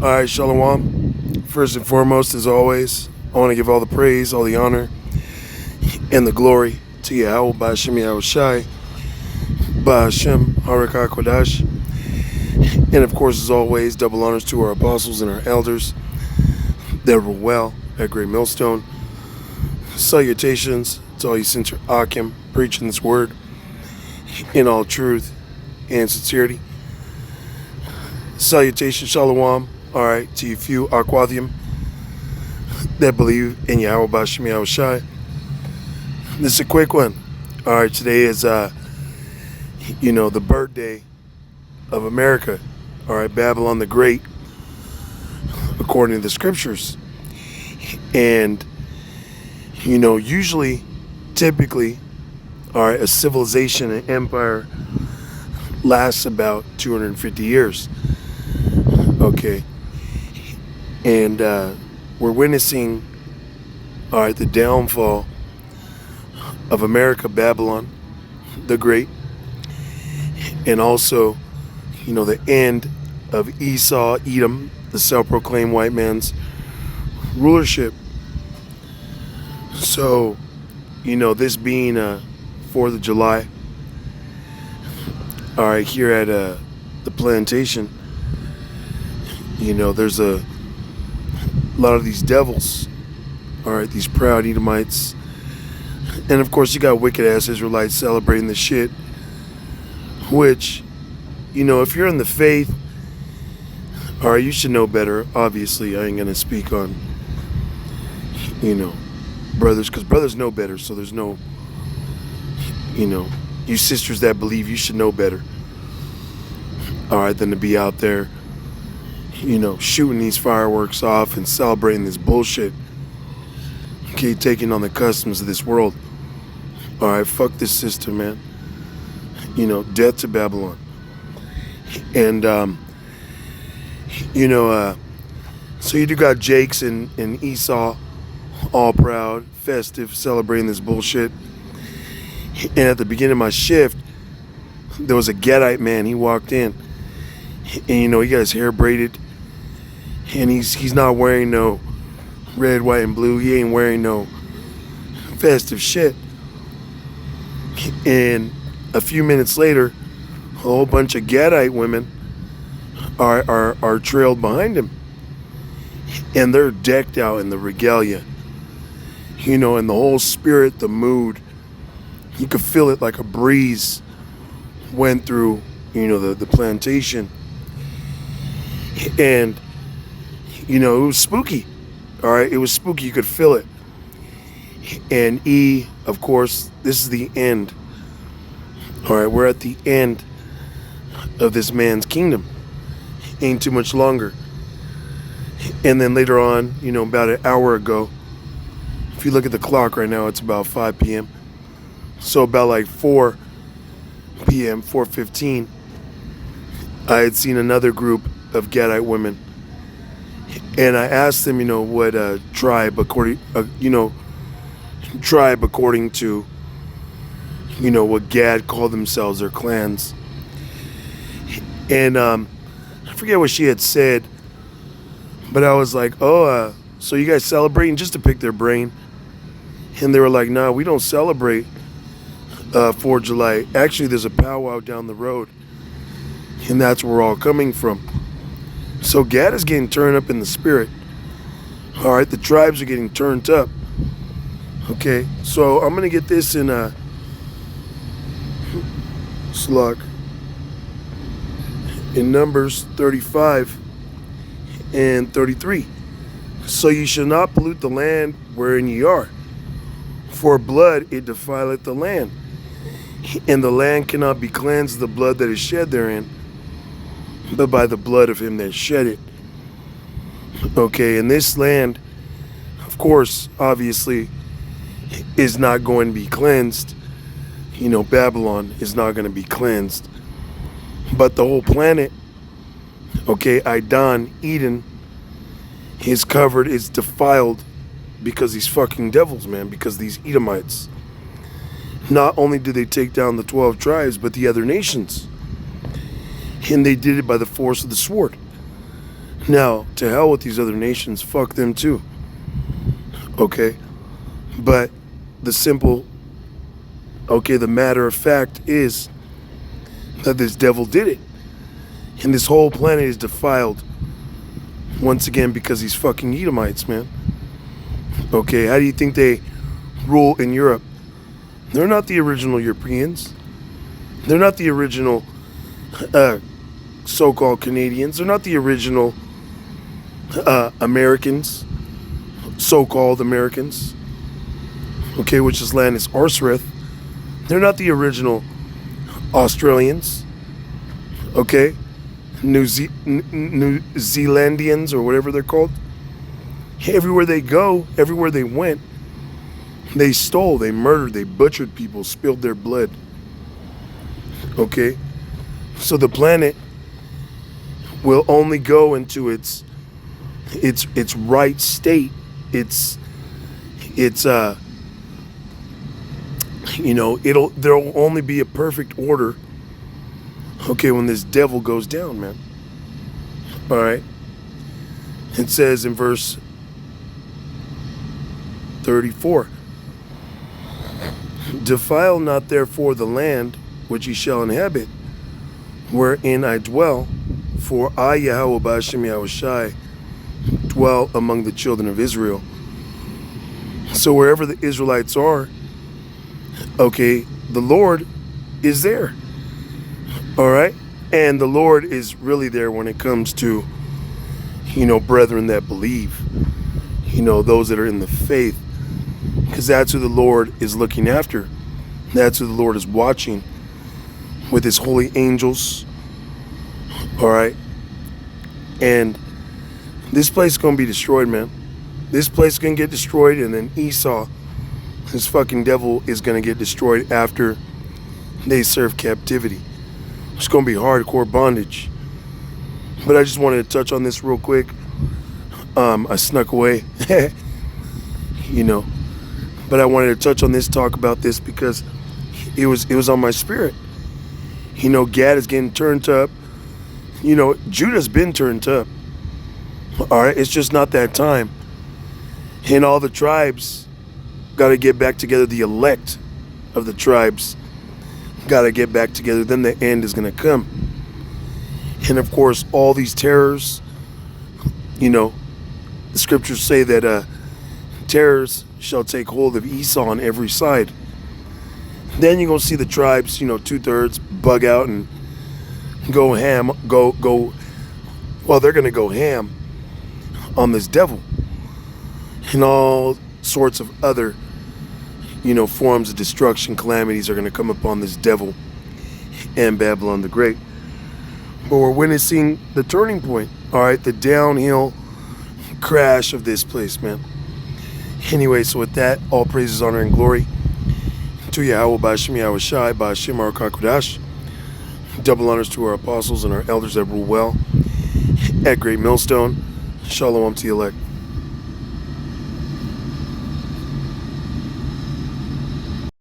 Alright, Shalom. First and foremost, as always, I want to give all the praise, all the honor, and the glory to Yahweh, Ba'ashem Yahushai, Ba'ashem Harakah Kodash. And of course, as always, double honors to our apostles and our elders that were well at Great Millstone. Salutations to all you Sinter Akim preaching this word in all truth and sincerity. Salutations, Shalom. Alright, to you few Aquathium that believe in Yahweh Ba'ashem Yahushai. This is a quick one. Alright, today is the birthday of America. Alright, Babylon the Great, according to the scriptures. And usually, typically, alright, a civilization, an empire lasts about 250 years. Okay. And we're witnessing, the downfall of America, Babylon the Great, and also, the end of Esau, Edom, the self-proclaimed white man's rulership. So, this being 4th of July, here at the plantation, there's a lot of these devils, these proud Edomites, and of course you got wicked ass Israelites celebrating this shit, which, if you're in the faith, you should know better. Obviously, I ain't gonna speak on, brothers, because brothers know better, so there's no, you sisters that believe, you should know better, than to be out there shooting these fireworks off and celebrating this bullshit. Okay, taking on the customs of this world. Fuck this system, man. Death to Babylon. And, so you do got Jakes and Esau, all proud, festive, celebrating this bullshit. And at the beginning of my shift, there was a Gadite man. He walked in, and he got his hair braided. And he's not wearing no red, white, and blue. He ain't wearing no festive shit. And a few minutes later, a whole bunch of Gadite women are trailed behind him. And they're decked out in the regalia. And the whole spirit, the mood, you could feel it like a breeze went through, the plantation. And it was spooky. It was spooky. You could feel it. And of course, this is the end. We're at the end of this man's kingdom. Ain't too much longer. And then later on, about an hour ago, if you look at the clock right now, it's about 5 p.m. So about like 4 p.m., 4:15, I had seen another group of Gadite women. And I asked them, what tribe according to, what Gad called themselves, their clans. And I forget what she had said, but I was like, so you guys celebrating, just to pick their brain. And they were like, nah, we don't celebrate 4th of July. Actually, there's a powwow down the road, and that's where we're all coming from. So Gad is getting turned up in the spirit. The tribes are getting turned up. Okay, so I'm gonna get this in slug in Numbers 35 and 33. So you shall not pollute the land wherein ye are, for blood it defileth the land, and the land cannot be cleansed of the blood that is shed therein, but by the blood of him that shed it. Okay, and this land, of course, obviously, is not going to be cleansed. Babylon is not going to be cleansed. But the whole planet, Idon, Eden, is covered, is defiled because these fucking devils, man, because these Edomites. Not only did they take down the 12 tribes, but the other nations. And they did it by the force of the sword. Now, to hell with these other nations, fuck them too. Okay? But the matter of fact is that this devil did it. And this whole planet is defiled. Once again, because these fucking Edomites, man. Okay, how do you think they rule in Europe? They're not the original Europeans. They're not the original so-called Canadians. They're not the original Americans, so-called Americans. Okay, which this land is Arsrith. They're not the original Australians. Okay, New Zealandians or whatever they're called. Everywhere they go, everywhere they went, they stole, they murdered, they butchered people, spilled their blood. Okay, so the planet will only go into its right state. There'll only be a perfect order. Okay, when this devil goes down, man. All right. It says in verse 34, defile not therefore the land which ye shall inhabit, wherein I dwell, for I, Yahweh Ba'ashem Yahushai, dwell among the children of Israel. So wherever the Israelites are, okay, the Lord is there. All right? And the Lord is really there when it comes to, brethren that believe, those that are in the faith. Because that's who the Lord is looking after. That's who the Lord is watching with his holy angels. All right? And this place is going to be destroyed, man. This place is going to get destroyed, and then Esau, this fucking devil, is going to get destroyed after they serve captivity. It's going to be hardcore bondage. But I just wanted to touch on this real quick. I snuck away, But I wanted to touch on this, talk about this, because it was on my spirit. Gad is getting turned up. Judah's been turned up. All right, it's just not that time. And all the tribes got to get back together. The elect of the tribes got to get back together. Then the end is going to come. And of course, all these terrors, the scriptures say that terrors shall take hold of Esau on every side. Then you're going to see the tribes, 2/3 bug out and go ham, well, they're going to go ham on this devil and all sorts of other, forms of destruction, calamities are going to come upon this devil and Babylon the Great. But we're witnessing the turning point, all right, the downhill crash of this place, man. Anyway, so with that, all praises, honor, and glory to Yahweh Ba'ashem Yahushai, Ba'ashem Arakakudash. Double honors to our apostles and our elders that rule well at Great Millstone. Shalom to the elect.